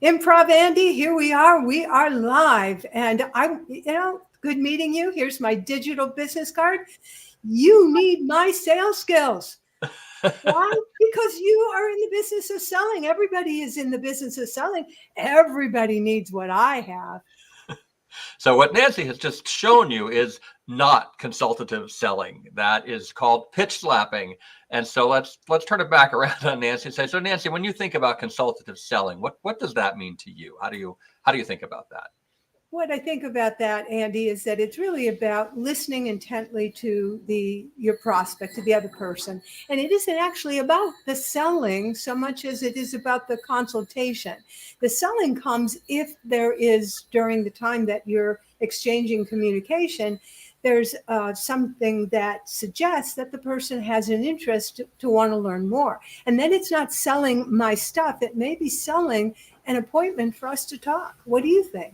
Improv Andy, here we are. We are live. And good meeting you. Here's my digital business card. You need my sales skills. Why? Because you are in the business of selling. Everybody is in the business of selling. Everybody needs what I have. So what Nancy has just shown you is not consultative selling. That is called pitch slapping. And so let's turn it back around on Nancy and say, so Nancy, when you think about consultative selling, what does that mean to you? How do you think about that? What I think about that, Andy, is that it's really about listening intently to your prospect, to the other person. And it isn't actually about the selling so much as it is about the consultation. The selling comes if there is, during the time that you're exchanging communication, there's something that suggests that the person has an interest to want to learn more. And then it's not selling my stuff. It may be selling an appointment for us to talk. What do you think?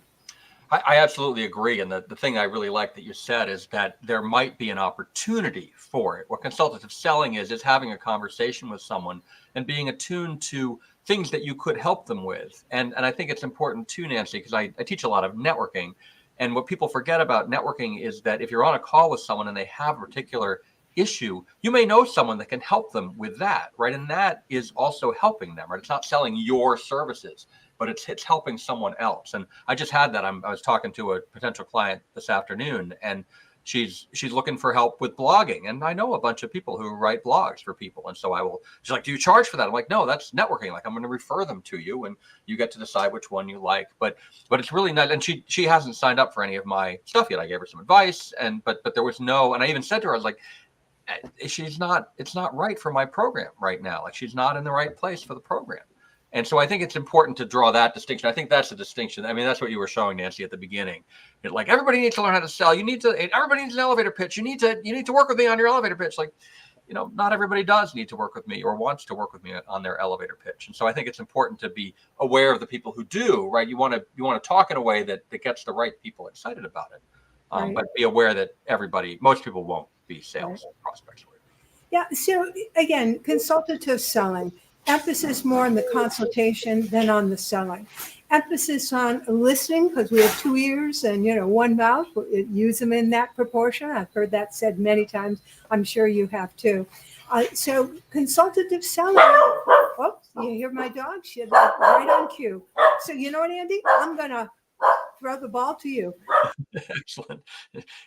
I absolutely agree. And the thing I really like that you said is that there might be an opportunity for it. What consultative selling is having a conversation with someone and being attuned to things that you could help them with. And I think it's important too, Nancy, because I teach a lot of networking. And what people forget about networking is that if you're on a call with someone and they have a particular issue, you may know someone that can help them with that, right? And that is also helping them, right? It's not selling your services, but it's helping someone else. And I just had that. I was talking to a potential client this afternoon, and she's looking for help with blogging. And I know a bunch of people who write blogs for people. And so she's like, do you charge for that? I'm like, no, that's networking. Like, I'm going to refer them to you and you get to decide which one you like. But it's really nice. And she hasn't signed up for any of my stuff yet. I gave her some advice, but there was no, and I even said to her, I was like, it's not right for my program right now. Like, she's not in the right place for the program. And so I think it's important to draw that distinction. I think that's the distinction. I mean, that's what you were showing, Nancy, at the beginning. Like, everybody needs to learn how to sell. Everybody needs an elevator pitch. You need to work with me on your elevator pitch. Like, not everybody does need to work with me or wants to work with me on their elevator pitch. And so I think it's important to be aware of the people who do, right? You want to talk in a way that gets the right people excited about it. Right. But be aware that most people won't be sales prospects for you. Yeah. So again, consultative selling, emphasis more on the consultation than on the selling. Emphasis on listening, because we have two ears and one mouth. Use them in that proportion. I've heard that said many times. I'm sure you have too. So consultative selling. Oh, you hear my dog? She's right on cue. So you know what, Andy? I'm gonna throw the ball to you. Excellent.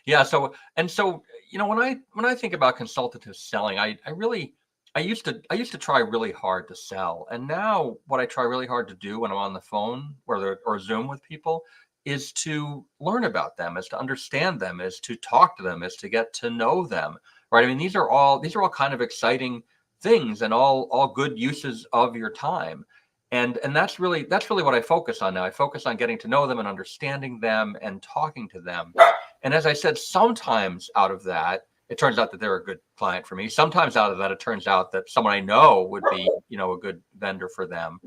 Yeah. So when I think about consultative selling, I used to try really hard to sell. And now what I try really hard to do when I'm on the phone or Zoom with people is to learn about them, is to understand them, is to talk to them, is to get to know them. Right. I mean, these are all kind of exciting things and all good uses of your time. And that's really what I focus on now. I focus on getting to know them and understanding them and talking to them. And as I said, sometimes out of that, it turns out that they're a good client for me. Sometimes out of that, it turns out that someone I know would be, a good vendor for them.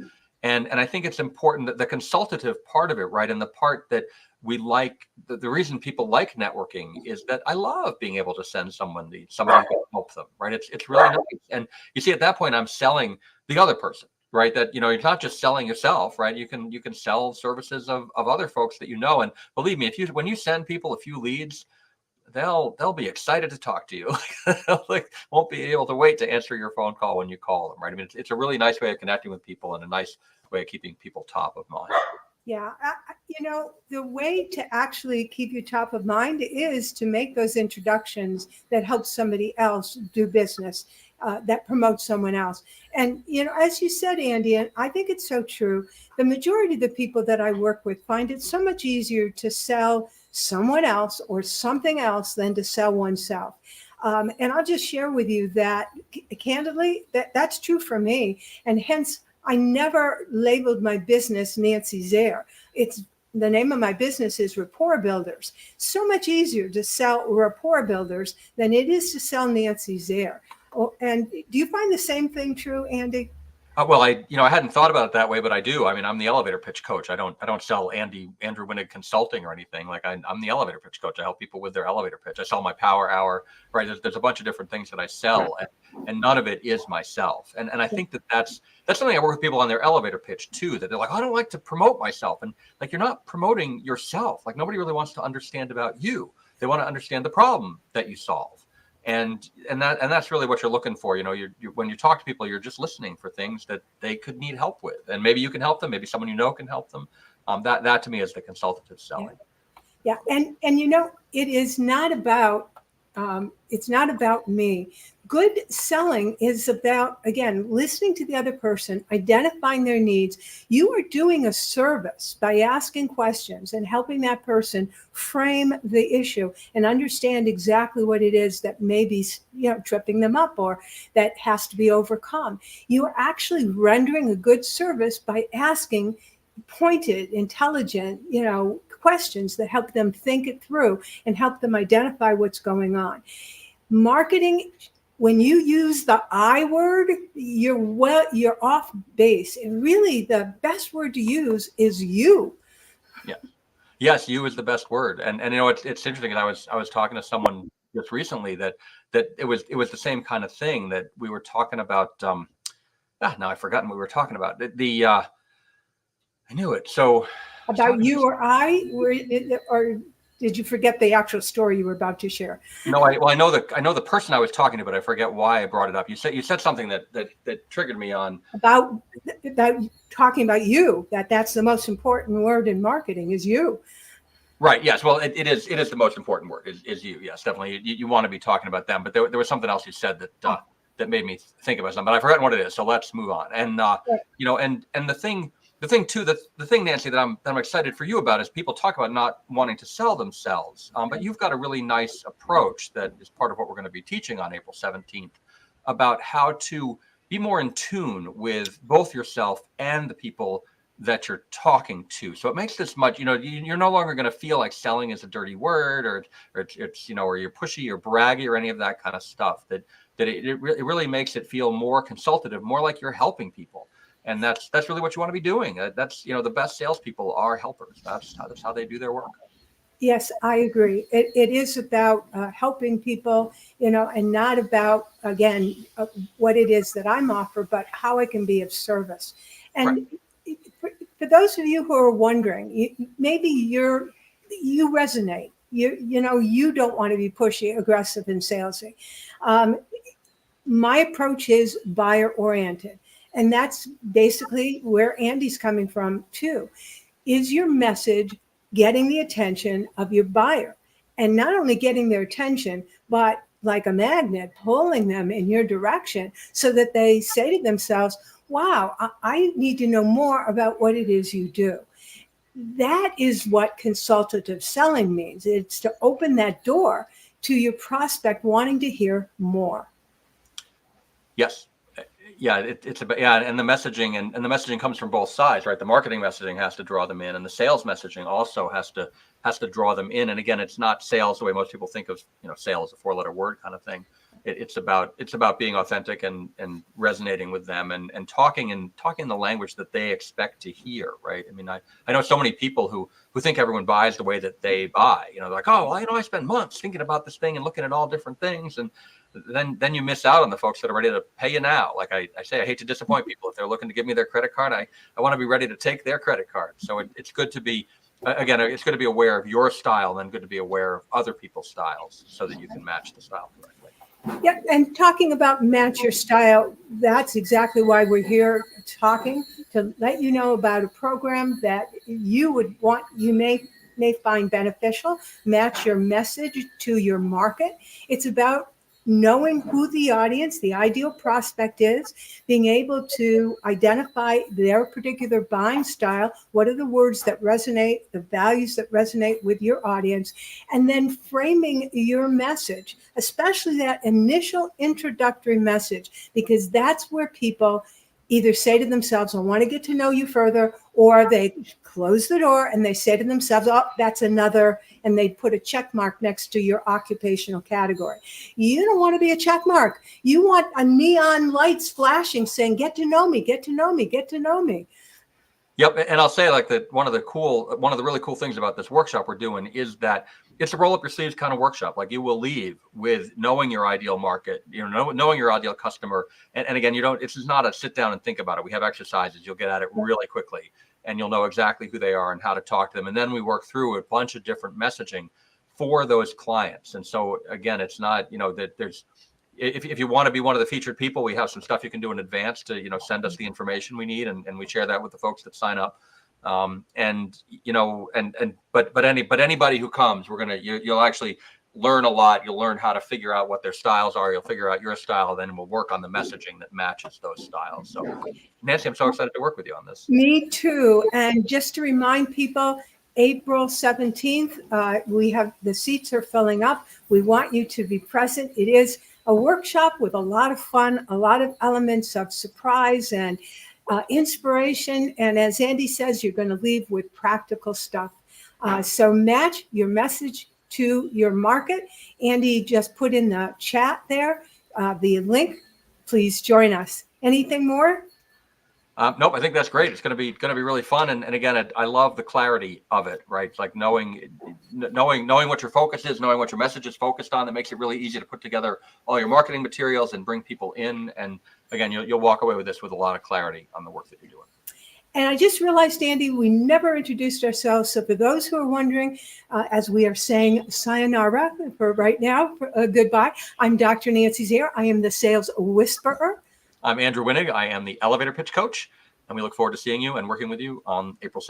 And I think it's important that the consultative part of it, right, and the part that we like, the reason people like networking is that I love being able to send somebody who can help them, right? It's really nice. And you see, at that point, I'm selling the other person, right? That, you're not just selling yourself, right? You can sell services of other folks that you know. And believe me, when you send people a few leads, they'll be excited to talk to you. Like, won't be able to wait to answer your phone call when you call them, right? I mean, it's a really nice way of connecting with people and a nice way of keeping people top of mind. Yeah. The way to actually keep you top of mind is to make those introductions that help somebody else do business, that promotes someone else. And, as you said, Andy, and I think it's so true, the majority of the people that I work with find it so much easier to sell someone else or something else than to sell oneself. And I'll just share with you that, candidly, that's true for me. And hence, I never labeled my business Nancy Zare. The name of my business is Rapport Builders. So much easier to sell Rapport Builders than it is to sell Nancy Zare. And do you find the same thing true, Andy? Well, I hadn't thought about it that way, but I do. I mean, I'm the elevator pitch coach. I don't sell Andrew Winig consulting or anything. Like I'm the elevator pitch coach. I help people with their elevator pitch. I sell my power hour, right? There's a bunch of different things that I sell, and none of it is myself. And I think that's something I work with people on their elevator pitch too, that they're like, oh, I don't like to promote myself. And like, you're not promoting yourself. Like nobody really wants to understand about you. They want to understand the problem that you solve. And that's really what you're looking for. You when you talk to people, you're just listening for things that they could need help with, and maybe you can help them. Maybe someone can help them. That to me is the consultative selling. Yeah, and it is not about it's not about me. Good selling is about, again, listening to the other person, identifying their needs. You are doing a service by asking questions and helping that person frame the issue and understand exactly what it is that may be, tripping them up or that has to be overcome. You are actually rendering a good service by asking pointed, intelligent, questions that help them think it through and help them identify what's going on. Marketing, when you use the I word, you're off base. And really, the best word to use is you. Yeah. Yes, you is the best word. And it's interesting. And I was talking to someone just recently that it was the same kind of thing that we were talking about. Now I've forgotten what we were talking about. I knew it. So about you or I, or did you forget the actual story you were about to share? No, I know the person I was talking to, but I forget why I brought it up. You said something that triggered me on about talking about you. That's the most important word in marketing is you. Right. Yes. Well, it is the most important word is you. Yes, definitely. You want to be talking about them, but there was something else you said that made me think about something, but I've forgotten what it is. So let's move on. And and the thing too, the thing, Nancy, that I'm excited for you about is people talk about not wanting to sell themselves, but you've got a really nice approach that is part of what we're going to be teaching on April 17th about how to be more in tune with both yourself and the people that you're talking to. So it makes this much, you're no longer going to feel like selling is a dirty word or it's or you're pushy or braggy or any of that kind of stuff. That it really makes it feel more consultative, more like you're helping people. And that's really what you want to be doing. That's, the best salespeople are helpers. That's how they do their work. Yes, I agree. It is about helping people, and not about, again, what it is that I'm offered, but how I can be of service. And for those of you who are wondering, maybe you resonate. You don't want to be pushy, aggressive, and salesy. My approach is buyer oriented. And that's basically where Andy's coming from too. Is your message getting the attention of your buyer? And not only getting their attention, but like a magnet, pulling them in your direction so that they say to themselves, wow, I need to know more about what it is you do. That is what consultative selling means. It's to open that door to your prospect wanting to hear more. Yes. Yeah, it's about, and the messaging and the messaging comes from both sides, right? The marketing messaging has to draw them in, and the sales messaging also has to draw them in. And again, it's not sales the way most people think of, sales, a 4-letter word kind of thing. It's about being authentic and resonating with them and talking the language that they expect to hear, right? I mean, I know so many people who think everyone buys the way that they buy. They're like, oh, well, I spend months thinking about this thing and looking at all different things, and then you miss out on the folks that are ready to pay you now. Like I say, I hate to disappoint people. If they're looking to give me their credit card, I want to be ready to take their credit card. So it's good to be, again, it's good to be aware of your style, and then good to be aware of other people's styles so that you can match the style correctly. Yeah, and talking about match your style, that's exactly why we're here talking, to let you know about a program that you may find beneficial, match your message to your market. It's about knowing who the audience, the ideal prospect is, being able to identify their particular buying style, what are the words that resonate, the values that resonate with your audience, and then framing your message, especially that initial introductory message, because that's where people either say to themselves, I want to get to know you further, or they close the door and they say to themselves, oh, that's another, and they put a check mark next to your occupational category. You don't want to be a check mark. You want a neon lights flashing saying, get to know me, get to know me, get to know me. Yep, and I'll say like that one of the really cool things about this workshop we're doing is that it's a roll up your sleeves kind of workshop. Like you will leave with knowing your ideal market, knowing your ideal customer. And again, it's not a sit down and think about it. We have exercises. You'll get at it really quickly and you'll know exactly who they are and how to talk to them. And then we work through a bunch of different messaging for those clients. And so again, it's not, that there's, if you want to be one of the featured people, we have some stuff you can do in advance to, send us the information we need. And we share that with the folks that sign up. But anybody who comes, you'll actually learn a lot. You'll learn how to figure out what their styles are. You'll figure out your style, then we'll work on the messaging that matches those styles. So Nancy, I'm so excited to work with you on this. Me too. And just to remind people, April 17th, the seats are filling up. We want you to be present. It is a workshop with a lot of fun, a lot of elements of surprise and inspiration. And as Andy says, you're going to leave with practical stuff. So match your message to your market. Andy just put in the chat there the link. Please join us. Anything more? Nope, I think that's great. It's going to be really fun. And again, I love the clarity of it, right? It's like knowing what your focus is, knowing what your message is focused on. That makes it really easy to put together all your marketing materials and bring people in. And again, you'll walk away with this with a lot of clarity on the work that you're doing. And I just realized, Andy, we never introduced ourselves. So for those who are wondering, as we are saying sayonara for right now, goodbye, I'm Dr. Nancy Zare. I am the sales whisperer. I'm Andrew Winig. I am the elevator pitch coach, and we look forward to seeing you and working with you on April 2nd.